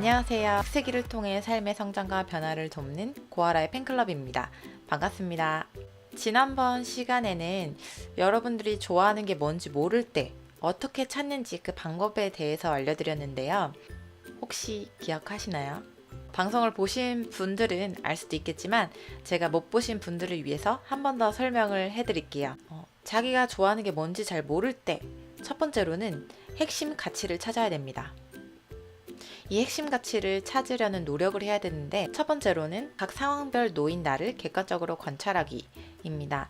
안녕하세요. 색이를 통해 삶의 성장과 변화를 돕는 고아라의 팬클럽입니다. 반갑습니다. 지난번 시간에는 여러분들이 좋아하는 게 뭔지 모를 때 어떻게 찾는지 그 방법에 대해서 알려드렸는데요. 혹시 기억하시나요? 방송을 보신 분들은 알 수도 있겠지만 제가 못 보신 분들을 위해서 한 번 더 설명을 해드릴게요. 자기가 좋아하는 게 뭔지 잘 모를 때 첫 번째로는 핵심 가치를 찾아야 됩니다. 이 핵심 가치를 찾으려는 노력을 해야 되는데 첫 번째로는 각 상황별 노인 나를 객관적으로 관찰하기입니다.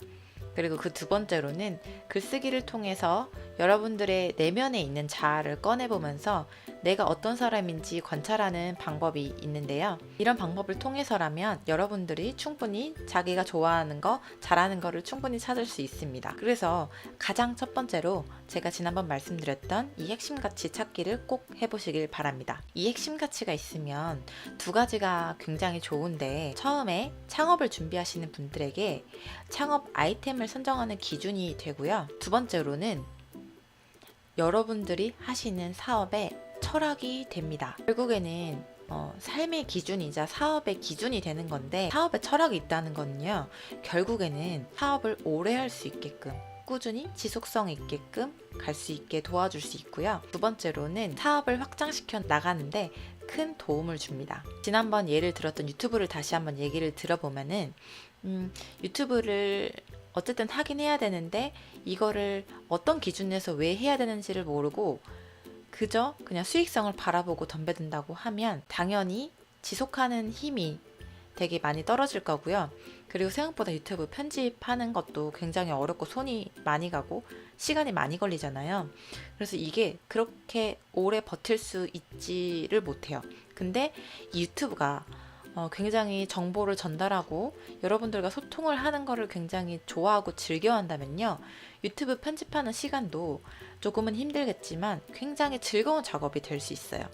그리고 그 두 번째로는 글쓰기를 통해서 여러분들의 내면에 있는 자아를 꺼내보면서 내가 어떤 사람인지 관찰하는 방법이 있는데요. 이런 방법을 통해서라면 여러분들이 충분히 자기가 좋아하는 거, 잘하는 거를 충분히 찾을 수 있습니다. 그래서 가장 첫 번째로 제가 지난번 말씀드렸던 이 핵심 가치 찾기를 꼭 해보시길 바랍니다. 이 핵심 가치가 있으면 두 가지가 굉장히 좋은데, 처음에 창업을 준비하시는 분들에게 창업 아이템을 선정하는 기준이 되고요. 두 번째로는 여러분들이 하시는 사업의 철학이 됩니다. 결국에는 삶의 기준이자 사업의 기준이 되는 건데, 사업의 철학이 있다는 거는요, 결국에는 사업을 오래 할 수 있게끔 꾸준히 지속성 있게끔 갈 수 있게 도와줄 수 있고요. 두 번째로는 사업을 확장시켜 나가는데 큰 도움을 줍니다. 지난번 예를 들었던 유튜브를 다시 한번 얘기를 들어보면은 유튜브를 어쨌든 하긴 해야 되는데 이거를 어떤 기준에서 왜 해야 되는지를 모르고 그저 그냥 수익성을 바라보고 덤벼든다고 하면 당연히 지속하는 힘이 되게 많이 떨어질 거고요. 그리고 생각보다 유튜브 편집하는 것도 굉장히 어렵고 손이 많이 가고 시간이 많이 걸리잖아요. 그래서 이게 그렇게 오래 버틸 수 있지를 못해요. 근데 이 유튜브가 굉장히 정보를 전달하고 여러분들과 소통을 하는 거를 굉장히 좋아하고 즐겨한다면요, 유튜브 편집하는 시간도 조금은 힘들겠지만 굉장히 즐거운 작업이 될 수 있어요.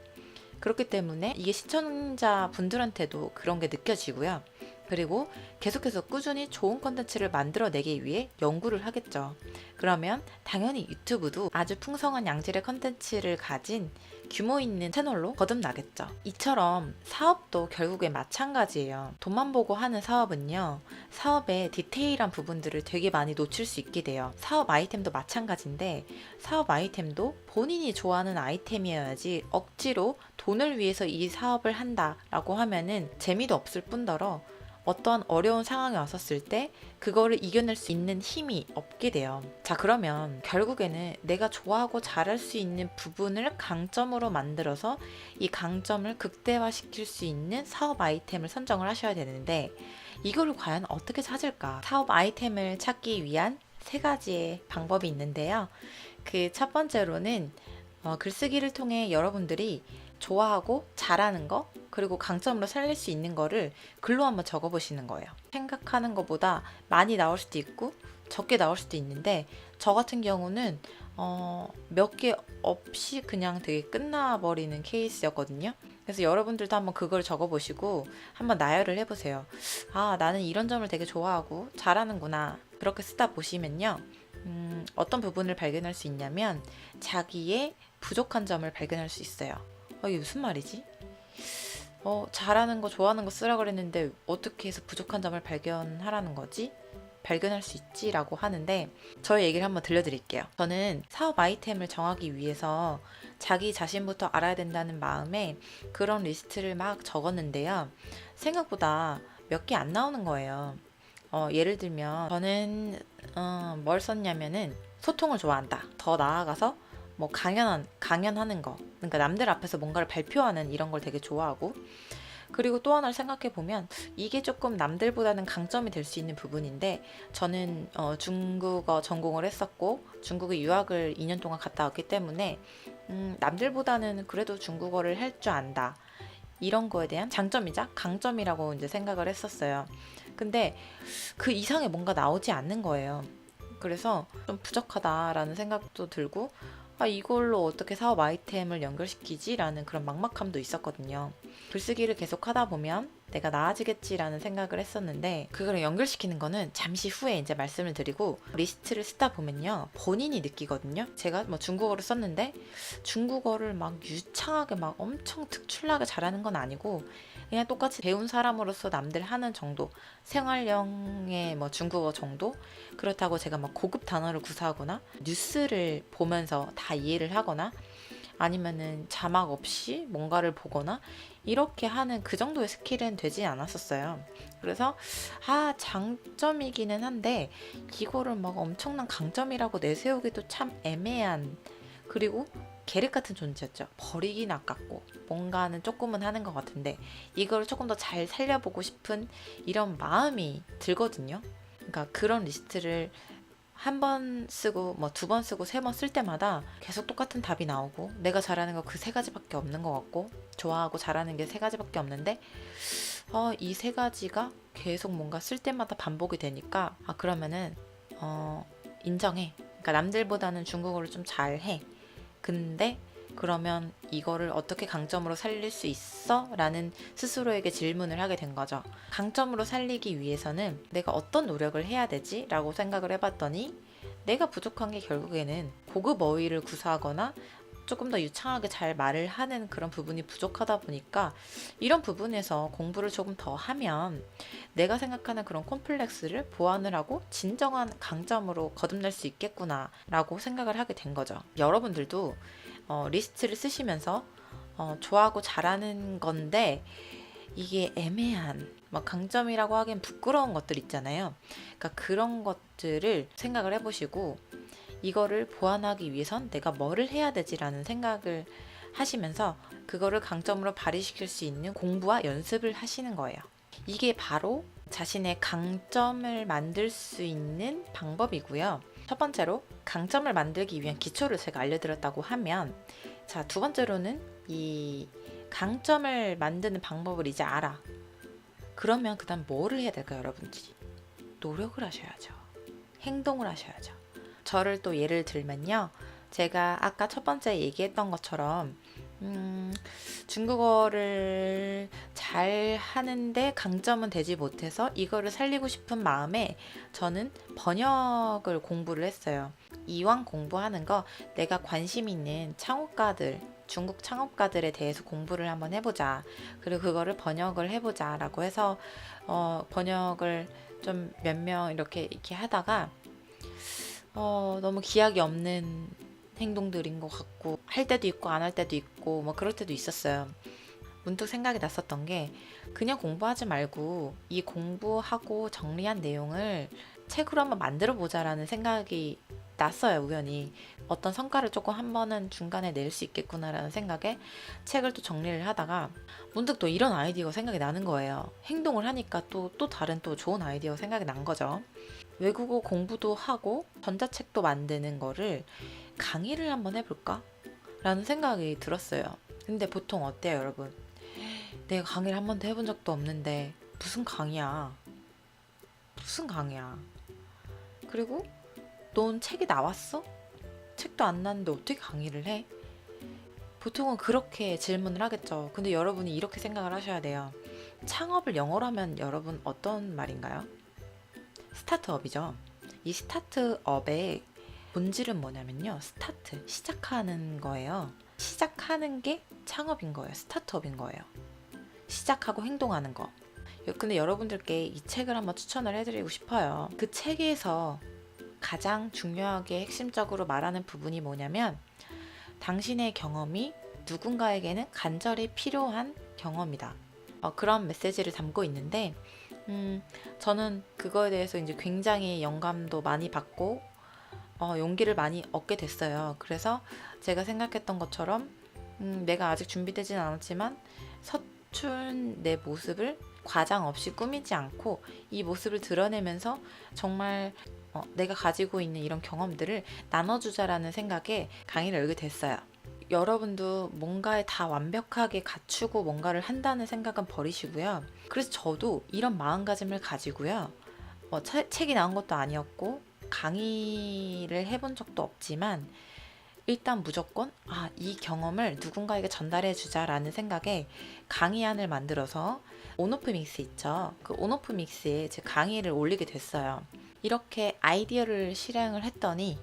그렇기 때문에 이게 시청자 분들한테도 그런 게 느껴지고요. 그리고 계속해서 꾸준히 좋은 컨텐츠를 만들어내기 위해 연구를 하겠죠. 그러면 당연히 유튜브도 아주 풍성한 양질의 컨텐츠를 가진 규모 있는 채널로 거듭나겠죠. 이처럼 사업도 결국에 마찬가지예요. 돈만 보고 하는 사업은요, 사업의 디테일한 부분들을 되게 많이 놓칠 수 있게 돼요. 사업 아이템도 마찬가지인데, 사업 아이템도 본인이 좋아하는 아이템이어야지 억지로 돈을 위해서 이 사업을 한다라고 하면은 재미도 없을 뿐더러 어떠한 어려운 상황이 왔었을 때 그거를 이겨낼 수 있는 힘이 없게 돼요. 자, 그러면 결국에는 내가 좋아하고 잘할 수 있는 부분을 강점으로 만들어서 이 강점을 극대화시킬 수 있는 사업 아이템을 선정을 하셔야 되는데, 이거를 과연 어떻게 찾을까? 사업 아이템을 찾기 위한 세 가지의 방법이 있는데요. 그 첫 번째로는 글쓰기를 통해 여러분들이 좋아하고 잘하는 거, 그리고 강점으로 살릴 수 있는 거를 글로 한번 적어보시는 거예요. 생각하는 것보다 많이 나올 수도 있고 적게 나올 수도 있는데, 저 같은 경우는 몇 개 없이 그냥 되게 끝나버리는 케이스였거든요. 그래서 여러분들도 한번 그걸 적어보시고 한번 나열을 해보세요. 아, 나는 이런 점을 되게 좋아하고 잘하는구나. 그렇게 쓰다 보시면요, 어떤 부분을 발견할 수 있냐면 자기의 부족한 점을 발견할 수 있어요. 이게 무슨 말이지? 잘하는 거 좋아하는 거 쓰라 그랬는데 어떻게 해서 부족한 점을 발견하라는 거지? 발견할 수 있지? 라고 하는데, 저의 얘기를 한번 들려드릴게요. 저는 사업 아이템을 정하기 위해서 자기 자신부터 알아야 된다는 마음에 그런 리스트를 막 적었는데요, 생각보다 몇 개 안 나오는 거예요. 예를 들면 저는 뭘 썼냐면은 소통을 좋아한다. 더 나아가서 뭐 강연하는 거, 그러니까 남들 앞에서 뭔가를 발표하는 이런 걸 되게 좋아하고, 그리고 또 하나를 생각해 보면 이게 조금 남들보다는 강점이 될 수 있는 부분인데, 저는 중국어 전공을 했었고 중국에 유학을 2년 동안 갔다 왔기 때문에 남들보다는 그래도 중국어를 할 줄 안다, 이런 거에 대한 장점이자 강점이라고 이제 생각을 했었어요. 근데 그 이상의 뭔가 나오지 않는 거예요. 그래서 좀 부족하다라는 생각도 들고, 이걸로 어떻게 사업 아이템을 연결시키지? 라는 그런 막막함도 있었거든요. 글쓰기를 계속 하다 보면 내가 나아지겠지라는 생각을 했었는데, 그걸 연결시키는 거는 잠시 후에 이제 말씀을 드리고, 리스트를 쓰다 보면요 본인이 느끼거든요. 제가 뭐 중국어를 썼는데 중국어를 막 유창하게 막 엄청 특출나게 잘하는 건 아니고, 그냥 똑같이 배운 사람으로서 남들 하는 정도, 생활형의 뭐 중국어 정도. 그렇다고 제가 막 고급 단어를 구사하거나 뉴스를 보면서 다 이해를 하거나 아니면은 자막 없이 뭔가를 보거나 이렇게 하는 그 정도의 스킬은 되지 않았었어요. 그래서 장점이기는 한데 이거를 막 엄청난 강점이라고 내세우기도 참 애매한, 그리고 계륵 같은 존재였죠. 버리긴 아깝고 뭔가는 조금은 하는 것 같은데 이걸 조금 더 잘 살려보고 싶은 이런 마음이 들거든요. 그러니까 그런 리스트를 한 번 쓰고 뭐 두 번 쓰고 세 번 쓸 때마다 계속 똑같은 답이 나오고, 내가 잘하는 거 그 세 가지밖에 없는 것 같고, 좋아하고 잘하는 게 세 가지밖에 없는데 이 세 가지가 계속 뭔가 쓸 때마다 반복이 되니까 그러면은 인정해. 그러니까 남들보다는 중국어를 좀 잘해. 근데 그러면 이거를 어떻게 강점으로 살릴 수 있어? 라는 스스로에게 질문을 하게 된 거죠. 강점으로 살리기 위해서는 내가 어떤 노력을 해야 되지? 라고 생각을 해봤더니 내가 부족한 게 결국에는 고급 어휘를 구사하거나 조금 더 유창하게 잘 말을 하는 그런 부분이 부족하다 보니까, 이런 부분에서 공부를 조금 더 하면 내가 생각하는 그런 콤플렉스를 보완을 하고 진정한 강점으로 거듭날 수 있겠구나 라고 생각을 하게 된 거죠. 여러분들도 리스트를 쓰시면서 좋아하고 잘하는 건데 이게 애매한 막 강점이라고 하기엔 부끄러운 것들 있잖아요. 그러니까 그런 것들을 생각을 해보시고, 이거를 보완하기 위해선 내가 뭐를 해야 되지라는 생각을 하시면서 그거를 강점으로 발휘시킬 수 있는 공부와 연습을 하시는 거예요. 이게 바로 자신의 강점을 만들 수 있는 방법이고요. 첫 번째로 강점을 만들기 위한 기초를 제가 알려드렸다고 하면, 자, 두 번째로는 이 강점을 만드는 방법을 이제 알아. 그러면 그 다음 뭐를 해야 될까요, 여러분들이? 노력을 하셔야죠. 행동을 하셔야죠. 저를 또 예를 들면요, 제가 아까 첫 번째 얘기했던 것처럼 중국어를 잘 하는데 강점은 되지 못해서 이거를 살리고 싶은 마음에 저는 번역을 공부를 했어요. 이왕 공부하는 거 내가 관심 있는 창업가들, 중국 창업가들에 대해서 공부를 한번 해보자. 그리고 그거를 번역을 해보자 라고 해서 번역을 좀 몇 명 이렇게 하다가 너무 기약이 없는 행동들인 것 같고, 할 때도 있고 안 할 때도 있고 뭐 그럴 때도 있었어요. 문득 생각이 났었던 게, 그냥 공부하지 말고 이 공부하고 정리한 내용을 책으로 한번 만들어 보자라는 생각이 났어요. 우연히 어떤 성과를 조금 한 번은 중간에 낼 수 있겠구나라는 생각에 책을 또 정리를 하다가 문득 또 이런 아이디어가 생각이 나는 거예요. 행동을 하니까 또 다른 또 좋은 아이디어가 생각이 난 거죠. 외국어 공부도 하고 전자책도 만드는 거를 강의를 한번 해볼까? 라는 생각이 들었어요. 근데 보통 어때요, 여러분? 내가 강의를 한 번도 해본 적도 없는데 무슨 강의야? 무슨 강의야? 그리고 넌 책이 나왔어? 책도 안 났는데 어떻게 강의를 해? 보통은 그렇게 질문을 하겠죠. 근데 여러분이 이렇게 생각을 하셔야 돼요. 창업을 영어로 하면 여러분 어떤 말인가요? 스타트업이죠. 이 스타트업의 본질은 뭐냐면요, 스타트, 시작하는 거예요. 시작하는 게 창업인 거예요. 스타트업인 거예요. 시작하고 행동하는 거. 근데 여러분들께 이 책을 한번 추천을 해드리고 싶어요. 그 책에서 가장 중요하게 핵심적으로 말하는 부분이 뭐냐면, 당신의 경험이 누군가에게는 간절히 필요한 경험이다. 그런 메시지를 담고 있는데, 저는 그거에 대해서 이제 굉장히 영감도 많이 받고 용기를 많이 얻게 됐어요. 그래서 제가 생각했던 것처럼 내가 아직 준비되진 않았지만 서툰 내 모습을 과장 없이 꾸미지 않고 이 모습을 드러내면서 정말 내가 가지고 있는 이런 경험들을 나눠주자라는 생각에 강의를 열게 됐어요. 여러분도 뭔가에 다 완벽하게 갖추고 뭔가를 한다는 생각은 버리시고요. 그래서 저도 이런 마음가짐을 가지고요. 책이 나온 것도 아니었고 강의를 해본 적도 없지만 일단 무조건 이 경험을 누군가에게 전달해 주자라는 생각에 강의안을 만들어서 온오프 믹스 있죠. 그 온오프 믹스에 제 강의를 올리게 됐어요. 이렇게 아이디어를 실행을 했더니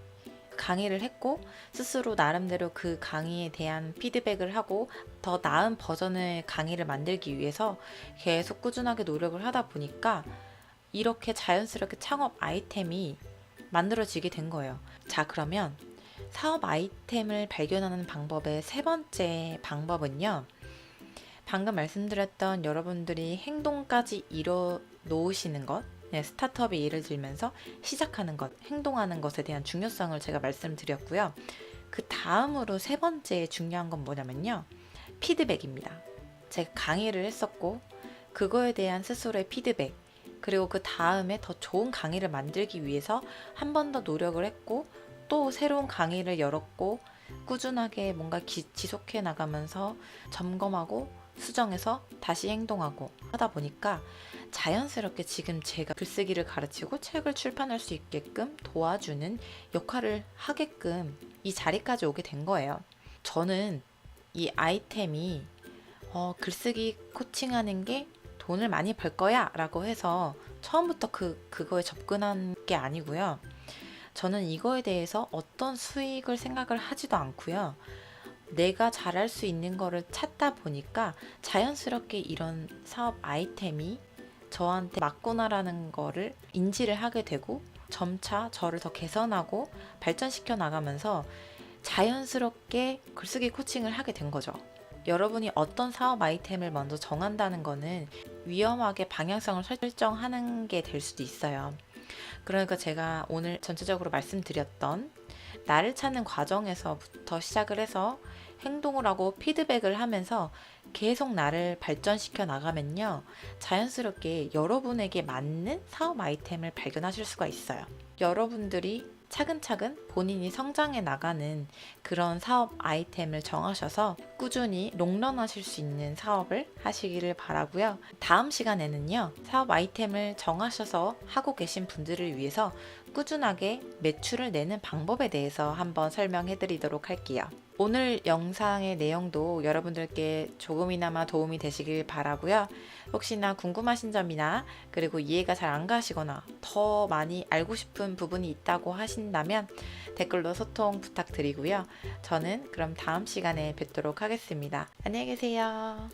강의를 했고 스스로 나름대로 그 강의에 대한 피드백을 하고 더 나은 버전의 강의를 만들기 위해서 계속 꾸준하게 노력을 하다 보니까 이렇게 자연스럽게 창업 아이템이 만들어지게 된 거예요. 자, 그러면 사업 아이템을 발견하는 방법의 세 번째 방법은요. 방금 말씀드렸던 여러분들이 행동까지 이뤄 놓으시는 것, 스타트업이 예를 들면서 시작하는 것, 행동하는 것에 대한 중요성을 제가 말씀드렸고요. 그 다음으로 세 번째 중요한 건 뭐냐면요. 피드백입니다. 제가 강의를 했었고 그거에 대한 스스로의 피드백, 그리고 그 다음에 더 좋은 강의를 만들기 위해서 한 번 더 노력을 했고 또 새로운 강의를 열었고 꾸준하게 뭔가 지속해 나가면서 점검하고 수정해서 다시 행동하고 하다 보니까 자연스럽게 지금 제가 글쓰기를 가르치고 책을 출판할 수 있게끔 도와주는 역할을 하게끔 이 자리까지 오게 된 거예요. 저는 이 아이템이 글쓰기 코칭하는 게 돈을 많이 벌 거야 라고 해서 처음부터 그거에 접근한 게 아니고요. 저는 이거에 대해서 어떤 수익을 생각을 하지도 않고요. 내가 잘할 수 있는 거를 찾다 보니까 자연스럽게 이런 사업 아이템이 저한테 맞구나라는 거를 인지를 하게 되고 점차 저를 더 개선하고 발전시켜 나가면서 자연스럽게 글쓰기 코칭을 하게 된 거죠. 여러분이 어떤 사업 아이템을 먼저 정한다는 거는 위험하게 방향성을 설정하는 게 될 수도 있어요. 그러니까 제가 오늘 전체적으로 말씀드렸던 나를 찾는 과정에서부터 시작을 해서 행동을 하고 피드백을 하면서 계속 나를 발전시켜 나가면요. 자연스럽게 여러분에게 맞는 사업 아이템을 발견하실 수가 있어요. 여러분들이 차근차근 본인이 성장해 나가는 그런 사업 아이템을 정하셔서 꾸준히 롱런하실 수 있는 사업을 하시기를 바라고요. 다음 시간에는요. 사업 아이템을 정하셔서 하고 계신 분들을 위해서 꾸준하게 매출을 내는 방법에 대해서 한번 설명해 드리도록 할게요. 오늘 영상의 내용도 여러분들께 조금이나마 도움이 되시길 바라고요. 혹시나 궁금하신 점이나 그리고 이해가 잘 안 가시거나 더 많이 알고 싶은 부분이 있다고 하신다면 댓글로 소통 부탁드리고요. 저는 그럼 다음 시간에 뵙도록 하겠습니다. 안녕히 계세요.